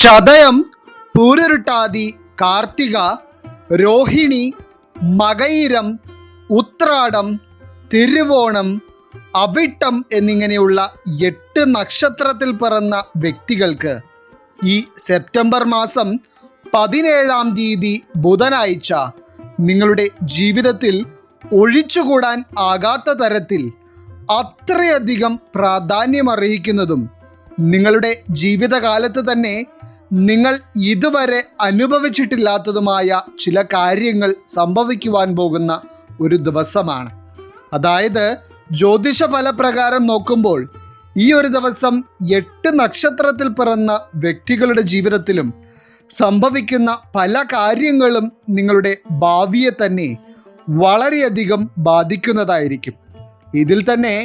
ചതയം, പൂരുരുട്ടാതി, കാർത്തിക, രോഹിണി, മകയിരം, ഉത്രാടം, തിരുവോണം, അവിട്ടം എന്നിങ്ങനെയുള്ള 8 നക്ഷത്രത്തിൽ പിറന്ന വ്യക്തികൾക്ക് ഈ സെപ്റ്റംബർ മാസം 17-ാം തീയതി ബുധനാഴ്ച നിങ്ങളുടെ ജീവിതത്തിൽ ഒഴിച്ചുകൂടാൻ ആകാത്ത തരത്തിൽ അത്രയധികം പ്രാധാന്യമർഹിക്കുന്നതും നിങ്ങളുടെ ജീവിതകാലത്ത് തന്നെ നിങ്ങൾ ഇതുവരെ അനുഭവിച്ചിട്ടില്ലാത്തതുമായ ചില കാര്യങ്ങൾ സംഭവിക്കുവാൻ പോകുന്ന ഒരു ദിവസമാണ്. അതായത് ജ്യോതിഷ ഫലപ്രകാരം നോക്കുമ്പോൾ ഈ ഒരു ദിവസം 8 നക്ഷത്രത്തിൽ പിറന്ന വ്യക്തികളുടെ ജീവിതത്തിലും സംഭവിക്കുന്ന പല കാര്യങ്ങളും നിങ്ങളുടെ ഭാവിയെ തന്നെ വളരെയധികം ബാധിക്കുന്നതായിരിക്കും. ഇതിൽ തന്നെ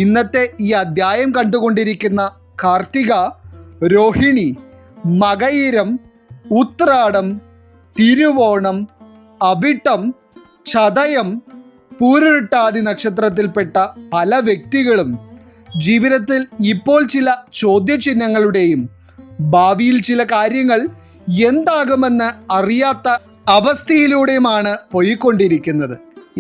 ഇന്നത്തെ ഈ അധ്യായം കണ്ടുകൊണ്ടിരിക്കുന്ന കാർത്തിക, രോഹിണി, മകയിരം, ഉത്രാടം, തിരുവോണം, അവിട്ടം, ചതയം, പൂരുരുട്ടാതി നക്ഷത്രത്തിൽപ്പെട്ട പല വ്യക്തികളും ജീവിതത്തിൽ ഇപ്പോൾ ചില ചോദ്യചിഹ്നങ്ങളുടെയും ഭാവിയിൽ ചില കാര്യങ്ങൾ എന്താകുമെന്ന് അറിയാത്ത അവസ്ഥയിലൂടെയുമാണ് പോയിക്കൊണ്ടിരിക്കുന്നത്.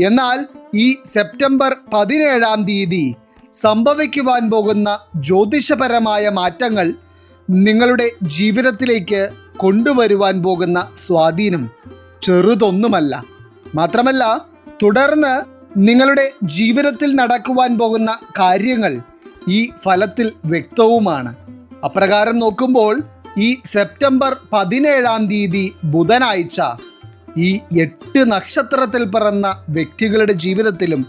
എന്നാൽ ഈ സെപ്റ്റംബർ 17-ാം തീയതി സംഭവിക്കുവാൻ പോകുന്ന ജ്യോതിഷപരമായ മാറ്റങ്ങൾ നിങ്ങളുടെ ജീവിതത്തിലേക്ക് കൊണ്ടുവരുവാൻ പോകുന്ന സ്വാധീനം ചെറുതൊന്നുമല്ല. മാത്രമല്ല, തുടർന്ന് നിങ്ങളുടെ ജീവിതത്തിൽ നടക്കുവാൻ പോകുന്ന കാര്യങ്ങൾ ഈ ഫലത്തിൽ വ്യക്തവുമാണ്. അപ്രകാരം നോക്കുമ്പോൾ ഈ സെപ്റ്റംബർ 17-ാം തീയതി ബുധനാഴ്ച ഈ 8 നക്ഷത്രത്തിൽ പിറന്ന വ്യക്തികളുടെ ജീവിതത്തിലും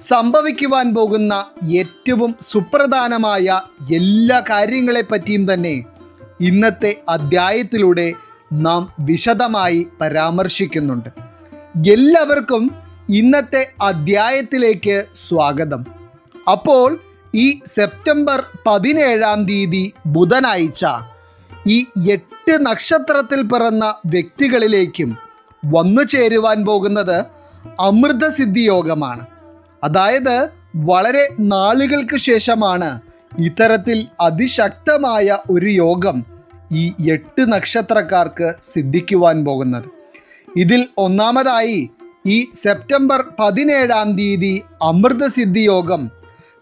സംഭവിക്കുവാൻ പോകുന്ന ഏറ്റവും സുപ്രധാനമായ എല്ലാ കാര്യങ്ങളെപ്പറ്റിയും തന്നെ ഇന്നത്തെ അധ്യായത്തിലൂടെ നാം വിശദമായി പരാമർശിക്കുന്നുണ്ട്. എല്ലാവർക്കും ഇന്നത്തെ അധ്യായത്തിലേക്ക് സ്വാഗതം. അപ്പോൾ ഈ സെപ്റ്റംബർ 17-ാം തീയതി ബുധനാഴ്ച ഈ 8 നക്ഷത്രത്തിൽ പിറന്ന വ്യക്തികളിലേക്കും വന്നു ചേരുവാൻ പോകുന്നത് അമൃതസിദ്ധി യോഗമാണ്. അതായത് വളരെ നാളുകൾക്ക് ശേഷമാണ് ഇത്തരത്തിൽ അതിശക്തമായ ഒരു യോഗം ഈ 8 നക്ഷത്രക്കാർക്ക് സിദ്ധിക്കുവാൻ പോകുന്നത്. ഇതിൽ ഒന്നാമതായി ഈ സെപ്റ്റംബർ 17-ാം തീയതി അമൃതസിദ്ധി യോഗം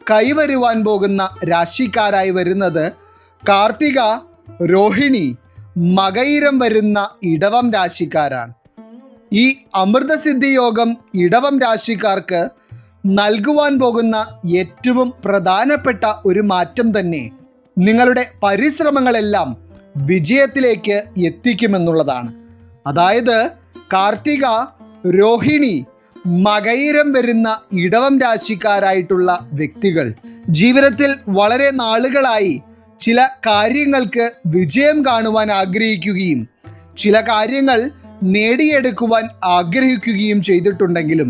കൈവരുവാൻ പോകുന്ന രാശിക്കാരായി വരുന്നത് കാർത്തിക, രോഹിണി, മകയിരം വരുന്ന ഇടവം രാശിക്കാരാണ്. ഈ അമൃതസിദ്ധി യോഗം ഇടവം രാശിക്കാർക്ക് നൽകുവാൻ പോകുന്ന ഏറ്റവും പ്രധാനപ്പെട്ട ഒരു മാറ്റം തന്നെ നിങ്ങളുടെ പരിശ്രമങ്ങളെല്ലാം വിജയത്തിലേക്ക് എത്തിക്കുമെന്നുള്ളതാണ്. അതായത് കാർത്തിക, രോഹിണി, മകയിരം വരുന്ന ഇടവം രാശിക്കാരായിട്ടുള്ള വ്യക്തികൾ ജീവിതത്തിൽ വളരെ നാളുകളായി ചില കാര്യങ്ങൾക്ക് വിജയം കാണുവാൻ ആഗ്രഹിക്കുകയും ചില കാര്യങ്ങൾ നേടിയെടുക്കുവാൻ ആഗ്രഹിക്കുകയും ചെയ്തിട്ടുണ്ടെങ്കിലും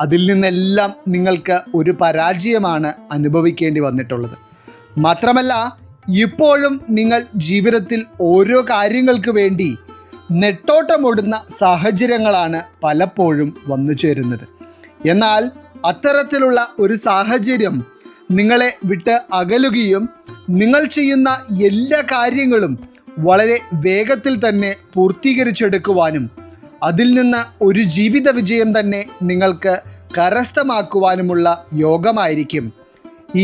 അതിൽ നിന്നെല്ലാം നിങ്ങൾക്ക് ഒരു പരാജയമാണ് അനുഭവിക്കേണ്ടി വന്നിട്ടുള്ളത്. മാത്രമല്ല, ഇപ്പോഴും നിങ്ങൾ ജീവിതത്തിൽ ഓരോ കാര്യങ്ങൾക്ക് വേണ്ടി നെട്ടോട്ടമോടുന്ന സാഹചര്യങ്ങളാണ് പലപ്പോഴും വന്നു ചേരുന്നത്. എന്നാൽ അത്തരത്തിലുള്ള ഒരു സാഹചര്യം നിങ്ങളെ വിട്ട് അകലുകയും നിങ്ങൾ ചെയ്യുന്ന എല്ലാ കാര്യങ്ങളും വളരെ വേഗത്തിൽ തന്നെ പൂർത്തീകരിച്ചെടുക്കുവാനും അതിൽ നിന്ന് ഒരു ജീവിത വിജയം തന്നെ നിങ്ങൾക്ക് കരസ്ഥമാക്കുവാനുമുള്ള യോഗമായിരിക്കും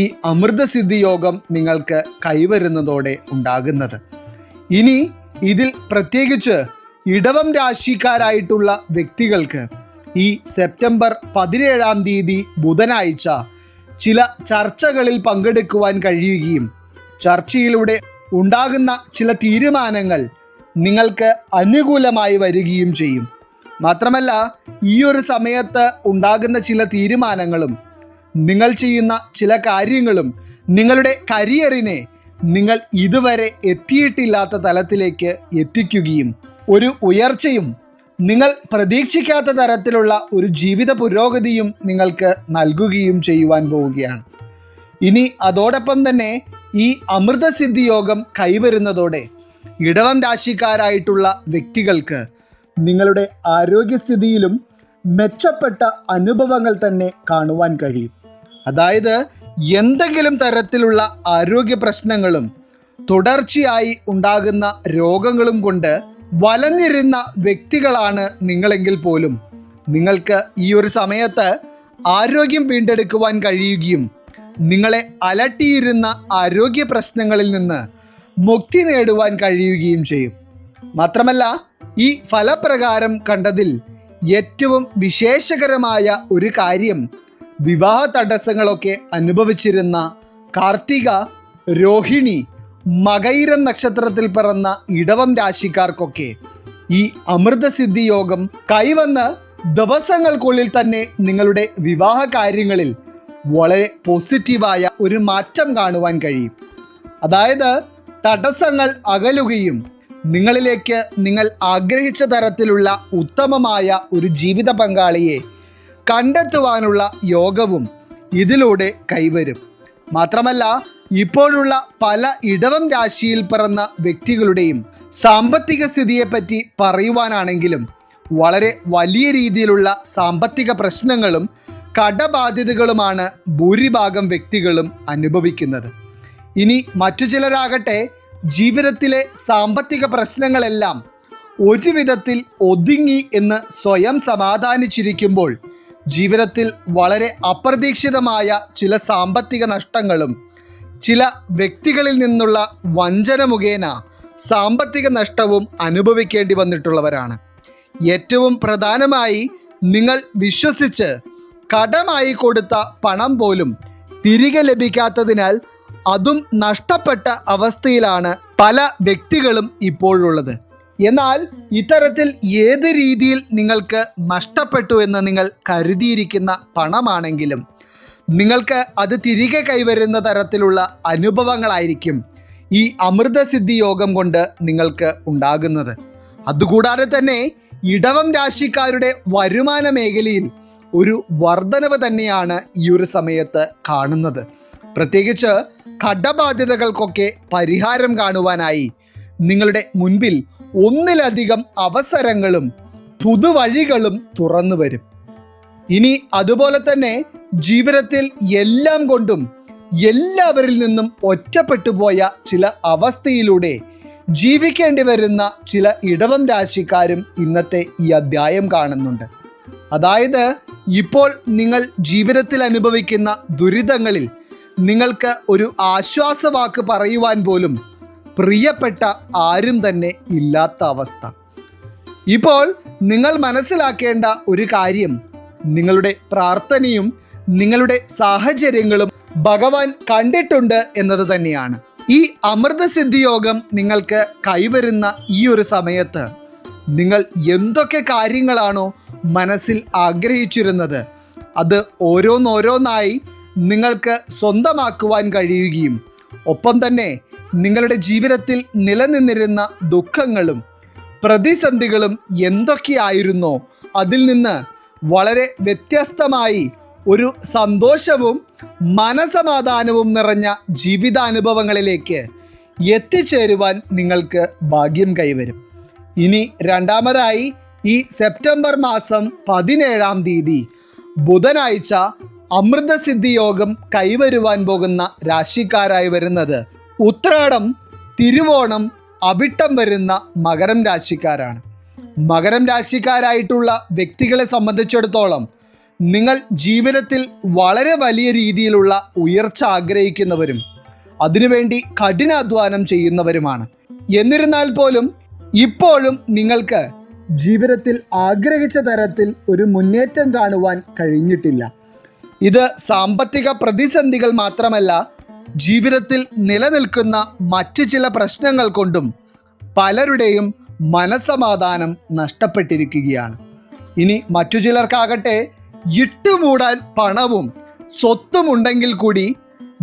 ഈ അമൃതസിദ്ധി യോഗം നിങ്ങൾക്ക് കൈവരുന്നതോടെ ഉണ്ടാകുന്നത്. ഇനി ഇതിൽ പ്രത്യേകിച്ച് ഇടവം രാശിക്കാരായിട്ടുള്ള വ്യക്തികൾക്ക് ഈ സെപ്റ്റംബർ 17-ാം തീയതി ബുധനാഴ്ച ചില ചർച്ചകളിൽ പങ്കെടുക്കുവാൻ കഴിയുകയും ചർച്ചയിലൂടെ ഉണ്ടാകുന്ന ചില തീരുമാനങ്ങൾ നിങ്ങൾക്ക് അനുകൂലമായി വരികയും ചെയ്യും. മാത്രമല്ല, ഈ ഒരു സമയത്ത് ഉണ്ടാകുന്ന ചില തീരുമാനങ്ങളും നിങ്ങൾ ചെയ്യുന്ന ചില കാര്യങ്ങളും നിങ്ങളുടെ കരിയറിനെ നിങ്ങൾ ഇതുവരെ എത്തിയിട്ടില്ലാത്ത തലത്തിലേക്ക് എത്തിക്കുകയും ഒരു ഉയർച്ചയും നിങ്ങൾ പ്രതീക്ഷിക്കാത്ത തരത്തിലുള്ള ഒരു ജീവിത പുരോഗതിയും നിങ്ങൾക്ക് നൽകുകയും ചെയ്യുവാൻ പോവുകയാണ്. ഇനി അതോടൊപ്പം തന്നെ ഈ അമൃതസിദ്ധി യോഗം കൈവരുന്നതോടെ ഇടവം രാശിക്കാരായിട്ടുള്ള വ്യക്തികൾക്ക് നിങ്ങളുടെ ആരോഗ്യസ്ഥിതിയിലും മെച്ചപ്പെട്ട അനുഭവങ്ങൾ തന്നെ കാണുവാൻ കഴിയും. അതായത് എന്തെങ്കിലും തരത്തിലുള്ള ആരോഗ്യ പ്രശ്നങ്ങളും തുടർച്ചയായി ഉണ്ടാകുന്ന രോഗങ്ങളും കൊണ്ട് വലഞ്ഞിരുന്ന വ്യക്തികളാണ് നിങ്ങളെങ്കിൽ പോലും നിങ്ങൾക്ക് ഈ ഒരു സമയത്ത് ആരോഗ്യം വീണ്ടെടുക്കുവാൻ കഴിയുകയും നിങ്ങളെ അലട്ടിയിരുന്ന ആരോഗ്യ പ്രശ്നങ്ങളിൽ നിന്ന് മുക്തി നേടുവാൻ കഴിയുകയും ചെയ്യും. മാത്രമല്ല, ഈ ഫലപ്രകാരം കണ്ടതിൽ ഏറ്റവും വിശേഷകരമായ ഒരു കാര്യം, വിവാഹ തടസ്സങ്ങളൊക്കെ അനുഭവിച്ചിരുന്ന കാർത്തിക, രോഹിണി, മകയിരം നക്ഷത്രത്തിൽ പിറന്ന ഇടവം രാശിക്കാർക്കൊക്കെ ഈ അമൃതസിദ്ധി യോഗം കൈവന്ന് ദിവസങ്ങൾക്കുള്ളിൽ തന്നെ നിങ്ങളുടെ വിവാഹ കാര്യങ്ങളിൽ വളരെ പോസിറ്റീവായ ഒരു മാറ്റം കാണുവാൻ കഴിയും. അതായത് തടസ്സങ്ങൾ അകലുകയും നിങ്ങളിലേക്ക് നിങ്ങൾ ആഗ്രഹിച്ച തരത്തിലുള്ള ഉത്തമമായ ഒരു ജീവിത പങ്കാളിയെ കണ്ടെത്തുവാനുള്ള യോഗവും ഇതിലൂടെ കൈവരും. മാത്രമല്ല, ഇപ്പോഴുള്ള പല ഇടവം രാശിയിൽ പിറന്ന വ്യക്തികളുടെയും സാമ്പത്തിക സ്ഥിതിയെപ്പറ്റി പറയുവാനാണെങ്കിലും വളരെ വലിയ രീതിയിലുള്ള സാമ്പത്തിക പ്രശ്നങ്ങളും കടബാധ്യതകളുമാണ് ഭൂരിഭാഗം വ്യക്തികളും അനുഭവിക്കുന്നത്. ഇനി മറ്റു ചിലരാകട്ടെ ജീവിതത്തിലെ സാമ്പത്തിക പ്രശ്നങ്ങളെല്ലാം ഒരു വിധത്തിൽ ഒതുങ്ങി എന്ന് സ്വയം സമാധാനിച്ചിരിക്കുമ്പോൾ ജീവിതത്തിൽ വളരെ അപ്രതീക്ഷിതമായ ചില സാമ്പത്തിക നഷ്ടങ്ങളും ചില വ്യക്തികളിൽ നിന്നുള്ള വഞ്ചന മുഖേന സാമ്പത്തിക നഷ്ടവും അനുഭവിക്കേണ്ടി വന്നിട്ടുള്ളവരാണ്. ഏറ്റവും പ്രധാനമായി, നിങ്ങൾ വിശ്വസിച്ച് കടമായി കൊടുത്ത പണം പോലും തിരികെ ലഭിക്കാത്തതിനാൽ അതും നഷ്ടപ്പെട്ട അവസ്ഥയിലാണ് പല വ്യക്തികളും ഇപ്പോഴുള്ളത്. എന്നാൽ ഇത്തരത്തിൽ ഏത് രീതിയിൽ നിങ്ങൾക്ക് നഷ്ടപ്പെട്ടു എന്ന് നിങ്ങൾ കരുതിയിരിക്കുന്ന പണമാണെങ്കിലും നിങ്ങൾക്ക് അത് തിരികെ കൈവരുന്ന തരത്തിലുള്ള അനുഭവങ്ങളായിരിക്കും ഈ അമൃതസിദ്ധി യോഗം കൊണ്ട് നിങ്ങൾക്ക് ഉണ്ടാകുന്നത്. അതുകൂടാതെ തന്നെ ഇടവം രാശിക്കാരുടെ വരുമാന മേഖലയിൽ ഒരു വർധനവ് തന്നെയാണ് ഈ ഒരു സമയത്ത് കാണുന്നത്. പ്രത്യേകിച്ച് കടബാധ്യതകൾക്കൊക്കെ പരിഹാരം കാണുവാനായി നിങ്ങളുടെ മുൻപിൽ ഒന്നിലധികം അവസരങ്ങളും പുതുവഴികളും തുറന്നു വരും. ഇനി അതുപോലെ തന്നെ ജീവിതത്തിൽ എല്ലാം കൊണ്ടും എല്ലാവരിൽ നിന്നും ഒറ്റപ്പെട്ടു പോയ ചില അവസ്ഥയിലൂടെ ജീവിക്കേണ്ടി വരുന്ന ചില ഇടവം രാശിക്കാരും ഇന്നത്തെ ഈ അധ്യായം കാണുന്നുണ്ട്. അതായത് ഇപ്പോൾ നിങ്ങൾ ജീവിതത്തിൽ അനുഭവിക്കുന്ന ദുരിതങ്ങളിൽ നിങ്ങൾക്ക് ഒരു ആശ്വാസവാക്ക് പറയുവാൻ പോലും പ്രിയപ്പെട്ട ആരും തന്നെ ഇല്ലാത്ത അവസ്ഥ. ഇപ്പോൾ നിങ്ങൾ മനസ്സിലാക്കേണ്ട ഒരു കാര്യം, നിങ്ങളുടെ പ്രാർത്ഥനയും നിങ്ങളുടെ സാഹചര്യങ്ങളും ഭഗവാൻ കണ്ടിട്ടുണ്ട് എന്നത് തന്നെയാണ്. ഈ അമൃതസിദ്ധി യോഗം നിങ്ങൾക്ക് കൈവരുന്ന ഈ ഒരു സമയത്ത് നിങ്ങൾ എന്തൊക്കെ കാര്യങ്ങളാണോ മനസ്സിൽ ആഗ്രഹിച്ചിരുന്നത് അത് ഓരോന്നോരോന്നായി നിങ്ങൾക്ക് സ്വന്തമാക്കുവാൻ കഴിയുകയും ഒപ്പം തന്നെ നിങ്ങളുടെ ജീവിതത്തിൽ നിലനിന്നിരുന്ന ദുഃഖങ്ങളും പ്രതിസന്ധികളും എന്തൊക്കെയായിരുന്നോ അതിൽ നിന്ന് വളരെ വ്യത്യസ്തമായി ഒരു സന്തോഷവും മനസമാധാനവും നിറഞ്ഞ ജീവിതാനുഭവങ്ങളിലേക്ക് എത്തിച്ചേരുവാൻ നിങ്ങൾക്ക് ഭാഗ്യം കൈവരും. ഇനി രണ്ടാമതായി, ഈ സെപ്റ്റംബർ മാസം 17-ാം തീയതി ബുധനാഴ്ച അമൃതസിദ്ധി യോഗം കൈവരുവാൻ പോകുന്ന രാശിക്കാരായി വരുന്നത് ഉത്രാടം, തിരുവോണം, അവിട്ടം വരുന്ന മകരം രാശിക്കാരാണ്. മകരം രാശിക്കാരായിട്ടുള്ള വ്യക്തികളെ സംബന്ധിച്ചിടത്തോളം നിങ്ങൾ ജീവിതത്തിൽ വളരെ വലിയ രീതിയിലുള്ള ഉയർച്ച ആഗ്രഹിക്കുന്നവരും അതിനുവേണ്ടി കഠിനാധ്വാനം ചെയ്യുന്നവരുമാണ്. എന്നിരുന്നാൽ പോലും ഇപ്പോഴും നിങ്ങൾക്ക് ജീവിതത്തിൽ ആഗ്രഹിച്ച തരത്തിൽ ഒരു മുന്നേറ്റം കാണുവാൻ കഴിഞ്ഞിട്ടില്ല. ഇത് സാമ്പത്തിക പ്രതിസന്ധികൾ മാത്രമല്ല, ജീവിതത്തിൽ നിലനിൽക്കുന്ന മറ്റു ചില പ്രശ്നങ്ങൾ കൊണ്ടും പലരുടെയും മനസമാധാനം നഷ്ടപ്പെട്ടിരിക്കുകയാണ്. ഇനി മറ്റു ചിലർക്കാകട്ടെ ഇട്ടുമൂടാൻ പണവും സ്വത്തും ഉണ്ടെങ്കിൽ കൂടി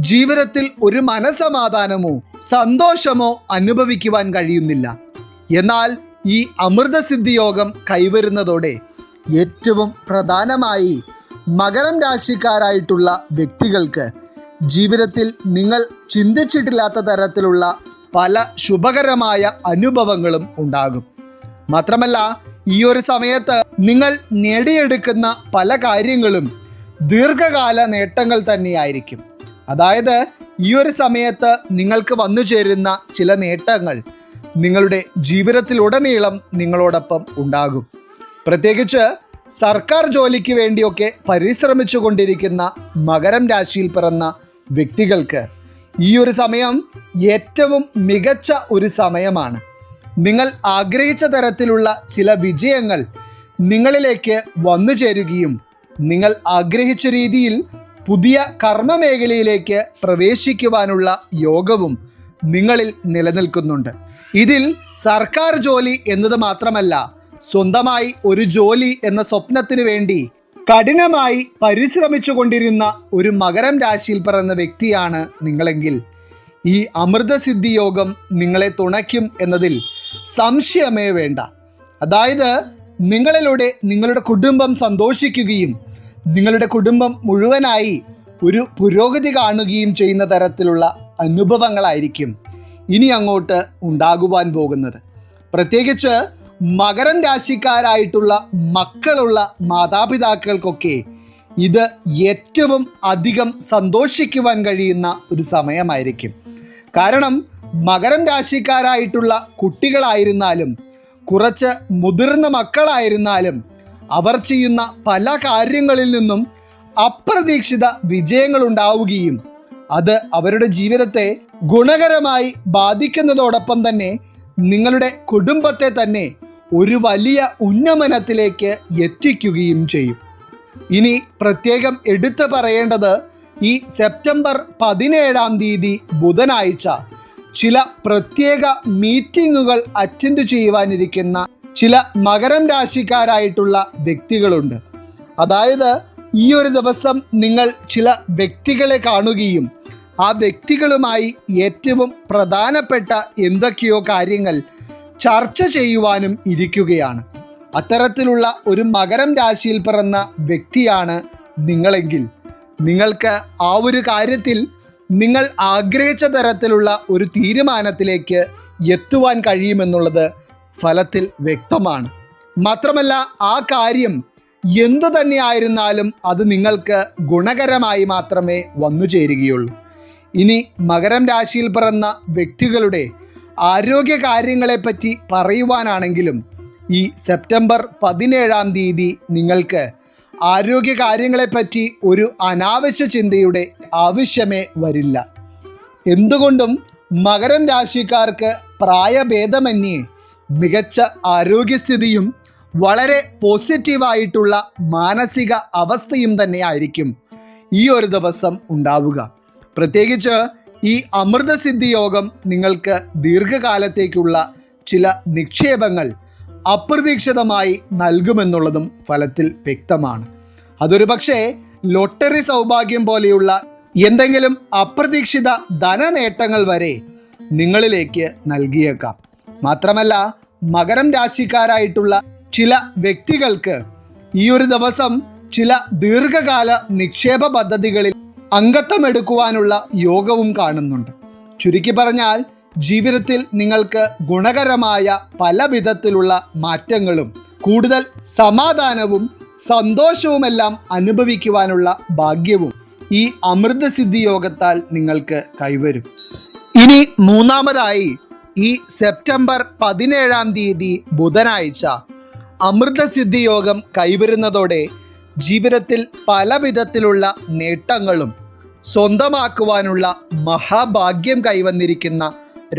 ജീവിതത്തിൽ ഒരു മനസമാധാനമോ സന്തോഷമോ അനുഭവിക്കുവാൻ കഴിയുന്നില്ല. എന്നാൽ ഈ അമൃതസിദ്ധി യോഗം കൈവരുന്നതോടെ ഏറ്റവും പ്രധാനമായി മകരം രാശിക്കാരായിട്ടുള്ള വ്യക്തികൾക്ക് ജീവിതത്തിൽ നിങ്ങൾ ചിന്തിച്ചിട്ടില്ലാത്ത തരത്തിലുള്ള പല ശുഭകരമായ അനുഭവങ്ങളും ഉണ്ടാകും. മാത്രമല്ല, ഈ ഒരു സമയത്ത് നിങ്ങൾ നേടിയെടുക്കുന്ന പല കാര്യങ്ങളും ദീർഘകാല നേട്ടങ്ങൾ തന്നെയായിരിക്കും. അതായത് ഈ ഒരു സമയത്ത് നിങ്ങൾക്ക് വന്നു ചേരുന്ന ചില നേട്ടങ്ങൾ നിങ്ങളുടെ ജീവിതത്തിലുടനീളം നിങ്ങളോടൊപ്പം ഉണ്ടാകും. പ്രത്യേകിച്ച് സർക്കാർ ജോലിക്ക് വേണ്ടിയൊക്കെ പരിശ്രമിച്ചു കൊണ്ടിരിക്കുന്ന മകരം രാശിയിൽ പിറന്ന വ്യക്തികൾക്ക് ഈ ഒരു സമയം ഏറ്റവും മികച്ച ഒരു സമയമാണ്. നിങ്ങൾ ആഗ്രഹിച്ച തരത്തിലുള്ള ചില വിജയങ്ങൾ നിങ്ങളിലേക്ക് വന്നു ചേരുകയും നിങ്ങൾ ആഗ്രഹിച്ച രീതിയിൽ പുതിയ കർമ്മമേഖലയിലേക്ക് പ്രവേശിക്കുവാനുള്ള യോഗവും നിങ്ങളിൽ നിലനിൽക്കുന്നുണ്ട്. ഇതിൽ സർക്കാർ ജോലി എന്നത് മാത്രമല്ല, സ്വന്തമായി ഒരു ജോലി എന്ന സ്വപ്നത്തിന് വേണ്ടി കഠിനമായി പരിശ്രമിച്ചു കൊണ്ടിരുന്ന ഒരു മകരം രാശിയിൽ പിറന്ന വ്യക്തിയാണ് നിങ്ങളെങ്കിൽ ഈ അമൃതസിദ്ധി യോഗം നിങ്ങളെ തുണയ്ക്കും എന്നതിൽ സംശയമേ വേണ്ട. അതായത് നിങ്ങളിലൂടെ നിങ്ങളുടെ കുടുംബം സന്തോഷിക്കുകയും നിങ്ങളുടെ കുടുംബം മുഴുവനായി ഒരു പുരോഗതി കാണുകയും ചെയ്യുന്ന തരത്തിലുള്ള അനുഭവങ്ങളായിരിക്കും ഇനി അങ്ങോട്ട് ഉണ്ടാകുവാൻ പോകുന്നത്. പ്രത്യേകിച്ച് മകരം രാശിക്കാരായിട്ടുള്ള മക്കളുള്ള മാതാപിതാക്കൾക്കൊക്കെ ഇത് ഏറ്റവും അധികം സന്തോഷിക്കുവാൻ കഴിയുന്ന ഒരു സമയമായിരിക്കും. കാരണം മകരം രാശിക്കാരായിട്ടുള്ള കുട്ടികളായിരുന്നാലും കുറച്ച് മുതിർന്ന മക്കളായിരുന്നാലും അവർ ചെയ്യുന്ന പല കാര്യങ്ങളിൽ നിന്നും അപ്രതീക്ഷിത വിജയങ്ങൾ ഉണ്ടാവുകയും അത് അവരുടെ ജീവിതത്തെ ഗുണകരമായി ബാധിക്കുന്നതോടൊപ്പം തന്നെ നിങ്ങളുടെ കുടുംബത്തെ തന്നെ ഒരു വലിയ ഉന്നമനത്തിലേക്ക് എത്തിക്കുകയും ചെയ്യും. ഇനി പ്രത്യേകം എടുത്തു പറയേണ്ടത്, ഈ സെപ്റ്റംബർ 17 ബുധനാഴ്ച ചില പ്രത്യേക മീറ്റിങ്ങുകൾ അറ്റൻഡ് ചെയ്യുവാനിരിക്കുന്ന ചില മകരം രാശിക്കാരായിട്ടുള്ള വ്യക്തികളുണ്ട്. അതായത് ഈ ഒരു ദിവസം നിങ്ങൾ ചില വ്യക്തികളെ കാണുകയും ആ വ്യക്തികളുമായി ഏറ്റവും പ്രധാനപ്പെട്ട എന്തൊക്കെയോ കാര്യങ്ങൾ ചർച്ച ചെയ്യുവാനും ഇരിക്കുകയാണ്. അത്തരത്തിലുള്ള ഒരു മകരം രാശിയിൽ പിറന്ന വ്യക്തിയാണ് നിങ്ങളെങ്കിൽ നിങ്ങൾക്ക് ആ ഒരു കാര്യത്തിൽ നിങ്ങൾ ആഗ്രഹിച്ച തരത്തിലുള്ള ഒരു തീരുമാനത്തിലേക്ക് എത്തുവാൻ കഴിയുമെന്നുള്ളത് ഫലത്തിൽ വ്യക്തമാണ്. മാത്രമല്ല, ആ കാര്യം എന്തു തന്നെയായിരുന്നാലും അത് നിങ്ങൾക്ക് ഗുണകരമായി മാത്രമേ വന്നു ചേരുകയുള്ളൂ. ഇനി മകരം രാശിയിൽ പിറന്ന വ്യക്തികളുടെ ആരോഗ്യ കാര്യങ്ങളെപ്പറ്റി പറയുവാനാണെങ്കിലും ഈ സെപ്റ്റംബർ 17 നിങ്ങൾക്ക് ആരോഗ്യ കാര്യങ്ങളെപ്പറ്റി ഒരു അനാവശ്യ ചിന്തയുടെ ആവശ്യമേ വരില്ല. എന്തുകൊണ്ടും മകരം രാശിക്കാർക്ക് പ്രായഭേദമന്യേ മികച്ച ആരോഗ്യസ്ഥിതിയും വളരെ പോസിറ്റീവായിട്ടുള്ള മാനസിക അവസ്ഥയും തന്നെയായിരിക്കും ഈ ഒരു ദിവസം ഉണ്ടാവുക. പ്രത്യേകിച്ച് ഈ അമൃതസിദ്ധി യോഗം നിങ്ങൾക്ക് ദീർഘകാലത്തേക്കുള്ള ചില നിക്ഷേപങ്ങൾ അപ്രതീക്ഷിതമായി നൽകുമെന്നുള്ളതും ഫലത്തിൽ വ്യക്തമാണ്. അതൊരു പക്ഷേ ലോട്ടറി സൗഭാഗ്യം പോലെയുള്ള എന്തെങ്കിലും അപ്രതീക്ഷിത ധനനേട്ടങ്ങൾ വരെ നിങ്ങളിലേക്ക് നൽകിയേക്കാം. മാത്രമല്ല, മകരം രാശിക്കാരായിട്ടുള്ള ചില വ്യക്തികൾക്ക് ഈ ഒരു ദിവസം ചില ദീർഘകാല നിക്ഷേപ പദ്ധതികളിൽ അംഗത്വമെടുക്കുവാനുള്ള യോഗവും കാണുന്നുണ്ട്. ചുരുക്കി പറഞ്ഞാൽ, ജീവിതത്തിൽ നിങ്ങൾക്ക് ഗുണകരമായ പല വിധത്തിലുള്ള മാറ്റങ്ങളും കൂടുതൽ സമാധാനവും സന്തോഷവുമെല്ലാം അനുഭവിക്കുവാനുള്ള ഭാഗ്യവും ഈ അമൃതസിദ്ധി യോഗത്താൽ നിങ്ങൾക്ക് കൈവരും. ഇനി മൂന്നാമതായി, ഈ സെപ്റ്റംബർ 17 ബുധനാഴ്ച അമൃതസിദ്ധി യോഗം കൈവരുന്നതോടെ ജീവിതത്തിൽ പല വിധത്തിലുള്ള നേട്ടങ്ങളും സ്വന്തമാക്കുവാനുള്ള മഹാഭാഗ്യം കൈവന്നിരിക്കുന്ന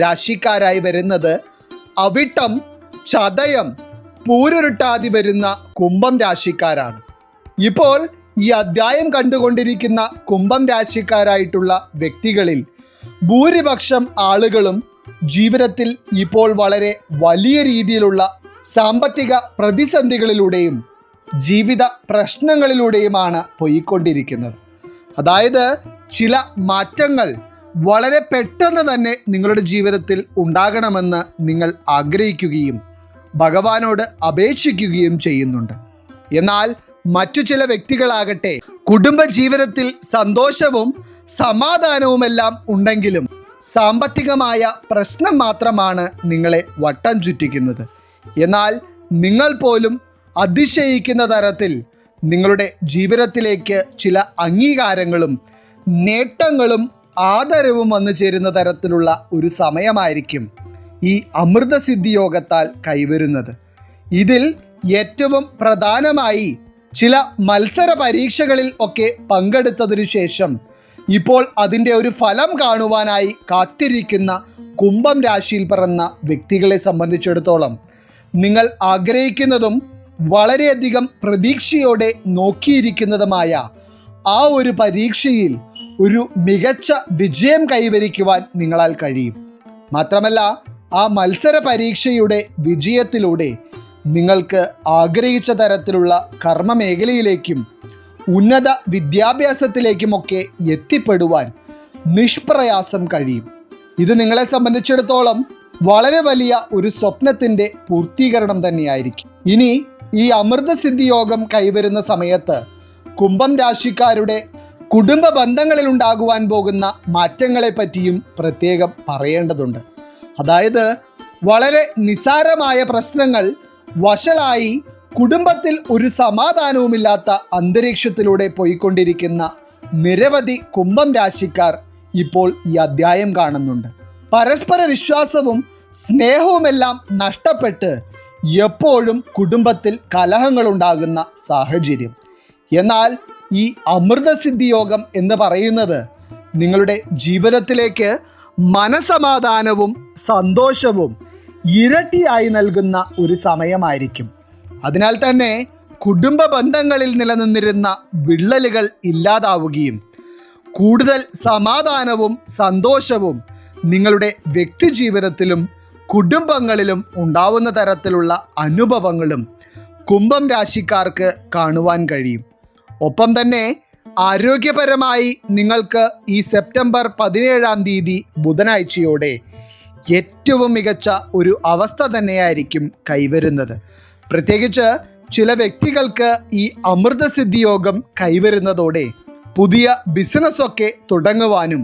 രാശിക്കാരായി വരുന്നത് അവിട്ടം, ചതയം, പൂരുരുട്ടാതി വരുന്ന കുംഭം രാശിക്കാരാണ്. ഇപ്പോൾ ഈ അധ്യായം കണ്ടുകൊണ്ടിരിക്കുന്ന കുംഭം രാശിക്കാരായിട്ടുള്ള വ്യക്തികളിൽ ഭൂരിപക്ഷം ആളുകളും ജീവിതത്തിൽ ഇപ്പോൾ വളരെ വലിയ രീതിയിലുള്ള സാമ്പത്തിക പ്രതിസന്ധികളിലൂടെയും ജീവിത പ്രശ്നങ്ങളിലൂടെയുമാണ് പോയിക്കൊണ്ടിരിക്കുന്നത്. അതായത് ചില മാറ്റങ്ങൾ വളരെ പെട്ടെന്ന് തന്നെ നിങ്ങളുടെ ജീവിതത്തിൽ ഉണ്ടാകണമെന്ന് നിങ്ങൾ ആഗ്രഹിക്കുകയും ഭഗവാനോട് അപേക്ഷിക്കുകയും ചെയ്യുന്നുണ്ട്. എന്നാൽ മറ്റു ചില വ്യക്തികളാകട്ടെ കുടുംബ ജീവിതത്തിൽ സന്തോഷവും സമാധാനവുമെല്ലാം ഉണ്ടെങ്കിലും സാമ്പത്തികമായ പ്രശ്നം മാത്രമാണ് നിങ്ങളെ വട്ടം ചുറ്റിക്കുന്നത്. എന്നാൽ നിങ്ങൾ പോലും അതിശയിക്കുന്ന തരത്തിൽ നിങ്ങളുടെ ജീവിതത്തിലേക്ക് ചില അംഗീകാരങ്ങളും നേട്ടങ്ങളും ആദരവും വന്നു ചേരുന്ന തരത്തിലുള്ള ഒരു സമയമായിരിക്കും ഈ അമൃതസിദ്ധി യോഗത്താൽ കൈവരുന്നത്. ഇതിൽ ഏറ്റവും പ്രധാനമായി ചില മത്സര പരീക്ഷകളിൽ ഒക്കെ പങ്കെടുത്തതിനു ശേഷം ഇപ്പോൾ അതിൻ്റെ ഒരു ഫലം കാണുവാനായി കാത്തിരിക്കുന്ന കുംഭം രാശിയിൽ പിറന്ന വ്യക്തികളെ സംബന്ധിച്ചിടത്തോളം നിങ്ങൾ ആഗ്രഹിക്കുന്നതും വളരെയധികം പ്രതീക്ഷയോടെ നോക്കിയിരിക്കുന്നതുമായ ആ ഒരു പരീക്ഷയിൽ ഒരു മികച്ച വിജയം കൈവരിക്കുവാൻ നിങ്ങളാൽ കഴിയും. മാത്രമല്ല, ആ മത്സര പരീക്ഷയുടെ വിജയത്തിലൂടെ നിങ്ങൾക്ക് ആഗ്രഹിച്ച തരത്തിലുള്ള കർമ്മ മേഖലയിലേക്കും ഉന്നത വിദ്യാഭ്യാസത്തിലേക്കുമൊക്കെ എത്തിപ്പെടുവാൻ നിഷ്പ്രയാസം കഴിയും. ഇത് നിങ്ങളെ സംബന്ധിച്ചിടത്തോളം വളരെ വലിയ ഒരു സ്വപ്നത്തിൻ്റെ പൂർത്തീകരണം തന്നെയായിരിക്കും. ഇനി ഈ അമൃതസിദ്ധി യോഗം കൈവരുന്ന സമയത്ത് കുംഭം രാശിക്കാരുടെ കുടുംബ ബന്ധങ്ങളിൽ ഉണ്ടാകുവാൻ പോകുന്ന മാറ്റങ്ങളെ പറ്റിയും പ്രത്യേകം പറയേണ്ടതുണ്ട്. അതായത് വളരെ നിസാരമായ പ്രശ്നങ്ങൾ വഷളായി കുടുംബത്തിൽ ഒരു സമാധാനവുമില്ലാത്ത അന്തരീക്ഷത്തിലൂടെ പോയിക്കൊണ്ടിരിക്കുന്ന നിരവധി കുംഭം രാശിക്കാർ ഇപ്പോൾ ഈ അധ്യായം കാണുന്നുണ്ട്. പരസ്പര വിശ്വാസവും സ്നേഹവുമെല്ലാം നഷ്ടപ്പെട്ട് എപ്പോഴും കുടുംബത്തിൽ കലഹങ്ങളുണ്ടാകുന്ന സാഹചര്യം. എന്നാൽ ഈ അമൃതസിദ്ധി യോഗം എന്ന് പറയുന്നത് നിങ്ങളുടെ ജീവിതത്തിലേക്ക് മനസമാധാനവും സന്തോഷവും ഇരട്ടിയായി നൽകുന്ന ഒരു സമയമായിരിക്കും. അതിനാൽ തന്നെ കുടുംബ ബന്ധങ്ങളിൽ നിലനിന്നിരുന്ന വിള്ളലുകൾ ഇല്ലാതാവുകയും കൂടുതൽ സമാധാനവും സന്തോഷവും നിങ്ങളുടെ വ്യക്തി ജീവിതത്തിലും കുടുംബങ്ങളിലും ഉണ്ടാവുന്ന തരത്തിലുള്ള അനുഭവങ്ങളും കുംഭം രാശിക്കാർക്ക് കാണുവാൻ കഴിയും. ഒപ്പം തന്നെ ആരോഗ്യപരമായി നിങ്ങൾക്ക് ഈ സെപ്റ്റംബർ 17-ാം തീയതി ബുധനാഴ്ചയോടെ ഏറ്റവും മികച്ച ഒരു അവസ്ഥ തന്നെയായിരിക്കും കൈവരുന്നത്. പ്രത്യേകിച്ച് ചില വ്യക്തികൾക്ക് ഈ അമൃതസിദ്ധി യോഗം കൈവരുന്നതോടെ പുതിയ ബിസിനസ്സൊക്കെ തുടങ്ങുവാനും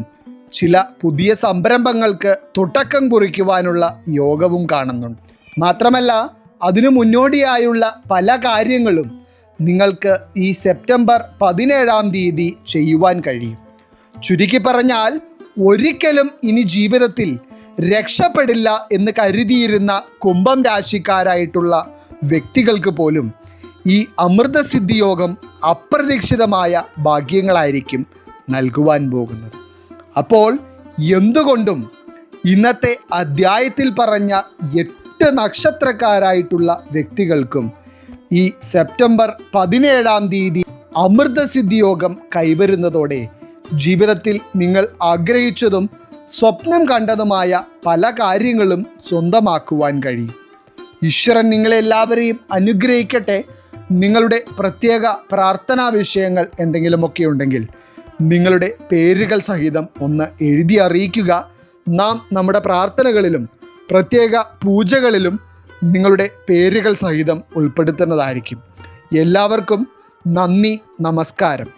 ചില പുതിയ സംരംഭങ്ങൾക്ക് തുടക്കം കുറിക്കുവാനുള്ള യോഗവും കാണുന്നുണ്ട്. മാത്രമല്ല, അതിനു മുന്നോടിയായുള്ള പല കാര്യങ്ങളും നിങ്ങൾക്ക് ഈ സെപ്റ്റംബർ 17-ാം തീയതി ചെയ്യുവാൻ കഴിയും. ചുരുക്കി പറഞ്ഞാൽ, ഒരിക്കലും ഇനി ജീവിതത്തിൽ രക്ഷപ്പെടില്ല എന്ന് കരുതിയിരുന്ന കുംഭം രാശിക്കാരായിട്ടുള്ള വ്യക്തികൾക്ക് പോലും ഈ അമൃതസിദ്ധി യോഗം അപ്രതീക്ഷിതമായ ഭാഗ്യങ്ങളായിരിക്കും നൽകുവാൻ പോകുന്നത്. അപ്പോൾ എന്തുകൊണ്ടും ഇന്നത്തെ അധ്യായത്തിൽ പറഞ്ഞ 8 നക്ഷത്രക്കാരായിട്ടുള്ള വ്യക്തികൾക്കും ഈ സെപ്റ്റംബർ 17-ാം തീയതി അമൃതസിദ്ധി യോഗം കൈവരുന്നതോടെ ജീവിതത്തിൽ നിങ്ങൾ ആഗ്രഹിച്ചതും സ്വപ്നം കണ്ടതുമായ പല കാര്യങ്ങളും സ്വന്തമാക്കുവാൻ കഴിയും. ഈശ്വരൻ നിങ്ങളെല്ലാവരെയും അനുഗ്രഹിക്കട്ടെ. നിങ്ങളുടെ പ്രത്യേക പ്രാർത്ഥനാ വിഷയങ്ങൾ എന്തെങ്കിലുമൊക്കെ ഉണ്ടെങ്കിൽ നിങ്ങളുടെ പേരുകൾ സഹിതം ഒന്ന് എഴുതി അറിയിക്കുക. നാം നമ്മുടെ പ്രാർത്ഥനകളിലും പ്രത്യേക പൂജകളിലും നിങ്ങളുടെ പേരുകൾ സഹിതം ഉൾപ്പെടുത്തുന്നതായിരിക്കും. എല്ലാവർക്കും നന്ദി, നമസ്കാരം.